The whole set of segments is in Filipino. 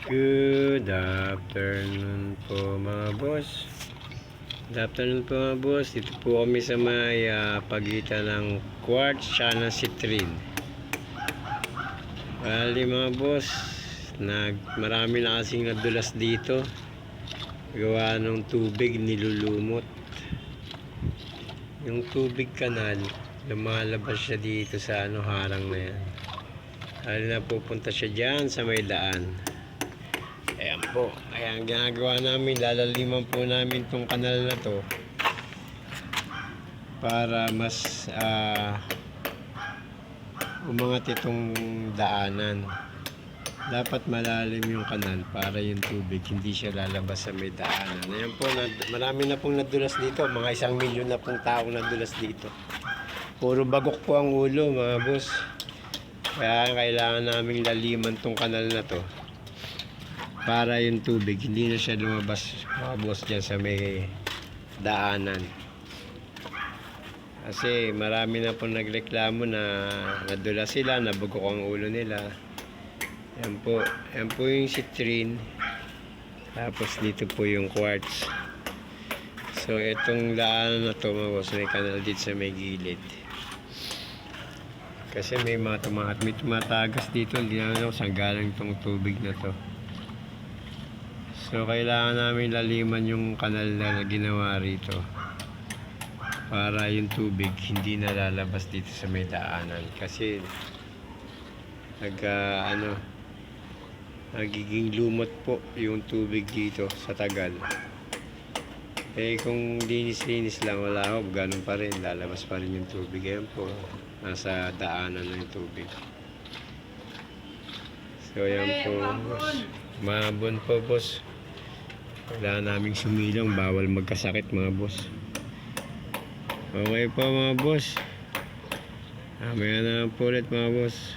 Good afternoon po mga boss. Good afternoon po mga boss. Dito po kami sa may pagitan ng quartz tsaka ng citrine. Bali mga boss, marami na kasing nadulas dito. Gawa ng tubig nilulumot. Yung tubig kanal, lumalabas siya dito sa harang na yan. Dahil na pupunta siya dyan sa may daan. Ayan po, kaya ang ginagawa namin, lalaliman po namin tong kanal na to para mas umangat itong daanan. Dapat malalim yung kanal para yung tubig hindi siya lalabas sa may daanan. Ayan po, marami na pong nadulas dito, mga 1 milyon na pong tao nadulas dito. Puro bagok po ang ulo mga boss. Kaya kailangan naming laliman tong kanal na to para yung tubig hindi na siya lumabas mga boss dyan sa may daanan. Kasi marami na po nagreklamo na nadula sila, nabugok ang ulo nila. Yan po yung citrine. Tapos dito po yung quartz. So itong daanan na to mga boss, may kanal dito sa may gilid. Kasi may mga tumatagas dito, hindi naman ako saan galing itong tubig na to. So kailangan namin laliman yung kanal na ginawa rito para yung tubig hindi na lalabas dito sa may daanan. Kasi nagiging lumot po yung tubig dito sa tagal. Eh kung linis-linis lang, wala ho, ganun pa rin, lalabas pa rin yung tubig. Ayan po, nasa daanan na yung tubig. So ayan po, mabon po boss. Kailangan naming sumilong, bawal magkasakit mga boss. Okay po mga boss, mamaya na po ulit mga boss.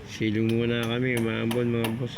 Silong muna kami, maambon mga boss.